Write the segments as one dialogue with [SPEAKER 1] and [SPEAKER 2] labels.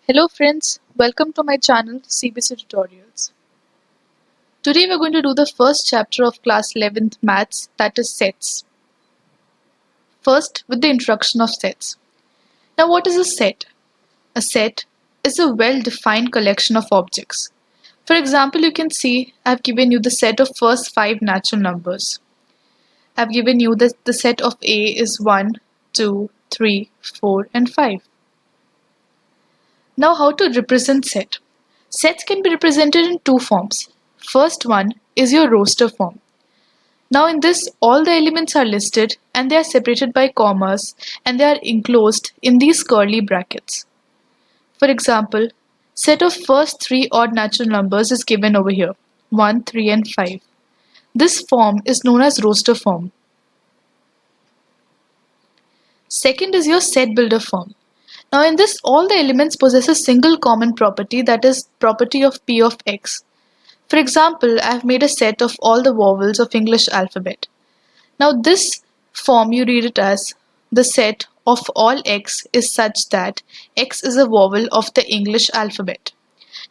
[SPEAKER 1] Hello friends, welcome to my channel CBC Tutorials. Today we're going to do the first chapter of class 11th maths, that is sets. First, with the introduction of sets. Now what is a set? A set is a well-defined collection of objects. For example, you can see I've given you the set of first 5 natural numbers. I've given you the set of A is 1, 2, 3, 4 and 5. Now how to represent set? Sets can be represented in two forms. First one is your roster form. Now in this all the elements are listed and they are separated by commas and they are enclosed in these curly brackets. For example, set of first 3 odd natural numbers is given over here, 1, 3 and 5. This form is known as roster form. Second is your set builder form. Now in this all the elements possess a single common property, that is property of P of X. For example, I have made a set of all the vowels of English alphabet. Now this form you read it as the set of all X is such that X is a vowel of the English alphabet.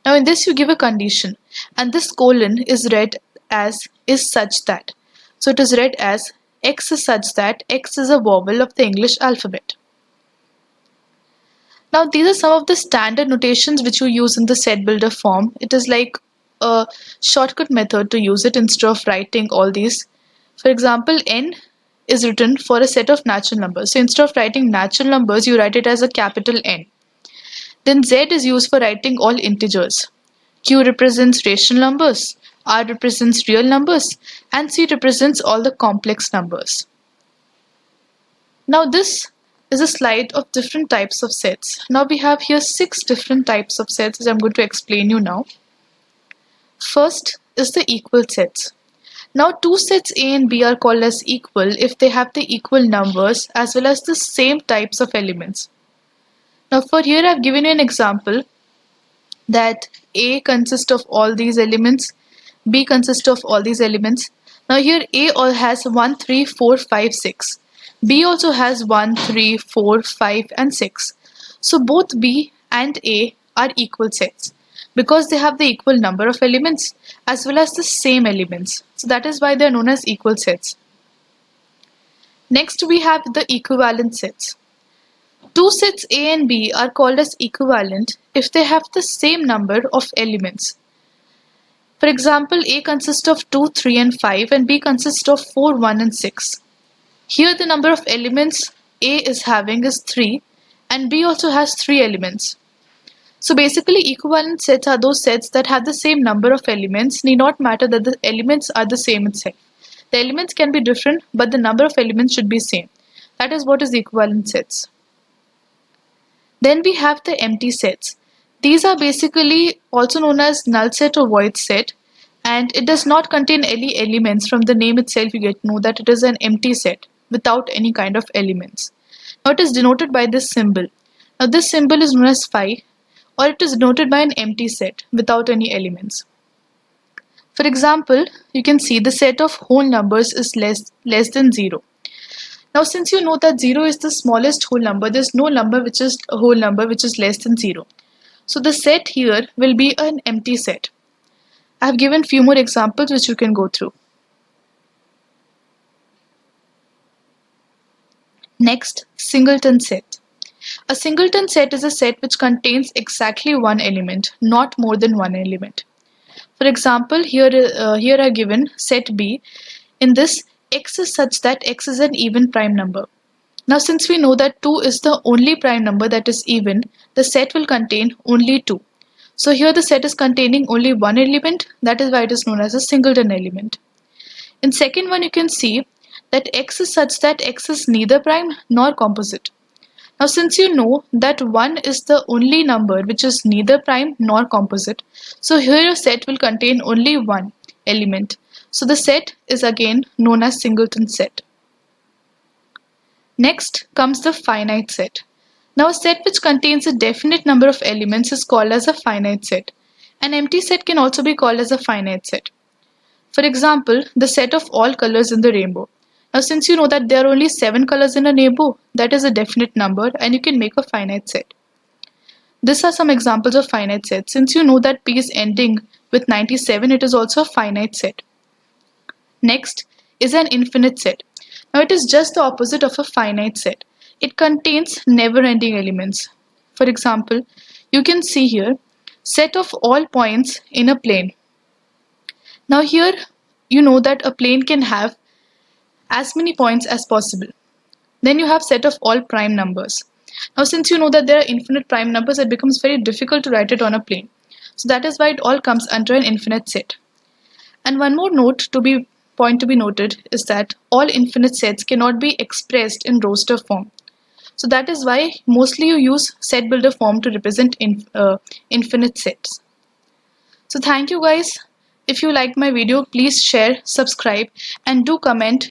[SPEAKER 1] Now in this you give a condition and this colon is read as is such that. So it is read as X is such that X is a vowel of the English alphabet. Now these are some of the standard notations which you use in the set builder form. It is like a shortcut method to use it instead of writing all these. For example, n is written for a set of natural numbers. So instead of writing natural numbers, you write it as a capital N. Then Z is used for writing all integers. Q represents rational numbers, R represents real numbers, and C represents all the complex numbers. Now this is a slide of different types of sets. Now we have here 6 different types of sets which I'm going to explain you now. First is the equal sets. Now two sets A and B are called as equal if they have the equal numbers as well as the same types of elements. Now for here I've given you an example that A consists of all these elements, B consists of all these elements. Now here A all has 1, 3, 4, 5, 6. B also has 1, 3, 4, 5 and 6. So both B and A are equal sets because they have the equal number of elements as well as the same elements. So that is why they are known as equal sets. Next we have the equivalent sets. Two sets A and B are called as equivalent if they have the same number of elements. For example, A consists of 2, 3 and 5 and B consists of 4, 1 and 6. Here the number of elements A is having is 3 and B also has 3 elements. So basically equivalent sets are those sets that have the same number of elements, need not matter that the elements are the same itself. The elements can be different but the number of elements should be same. That is what is equivalent sets. Then we have the empty sets. These are basically also known as null set or void set, and it does not contain any elements. From the name itself you get to know that it is an empty set without any kind of elements. Now it is denoted by this symbol. Now this symbol is known as phi, or it is denoted by an empty set without any elements. For example, you can see the set of whole numbers is less than 0. Now since you know that 0 is the smallest whole number, there is no number which is a whole number which is less than 0. So the set here will be an empty set. I have given few more examples which you can go through. Next, singleton set. A singleton set is a set which contains exactly one element, not more than one element. For example, here I have given set B. In this, X is such that X is an even prime number. Now since we know that 2 is the only prime number that is even, the set will contain only 2. So here the set is containing only one element, that is why it is known as a singleton element. In second one you can see that X is such that X is neither prime nor composite. Now since you know that 1 is the only number which is neither prime nor composite, so here your set will contain only one element. So the set is again known as singleton set. Next comes the finite set. Now a set which contains a definite number of elements is called as a finite set. An empty set can also be called as a finite set. For example, the set of all colors in the rainbow. Now since you know that there are only 7 colors in a rainbow, that is a definite number and you can make a finite set. These are some examples of finite sets. Since you know that P is ending with 97, it is also a finite set. Next is an infinite set. Now it is just the opposite of a finite set. It contains never-ending elements. For example, you can see here set of all points in a plane. Now here you know that a plane can have as many points as possible. Then you have set of all prime numbers. Now since you know that there are infinite prime numbers, it becomes very difficult to write it on a plane. So that is why it all comes under an infinite set. And one more point to be noted is that all infinite sets cannot be expressed in roster form. So that is why mostly you use set builder form to represent infinite sets. So thank you guys. If you liked my video, please share, subscribe, and do comment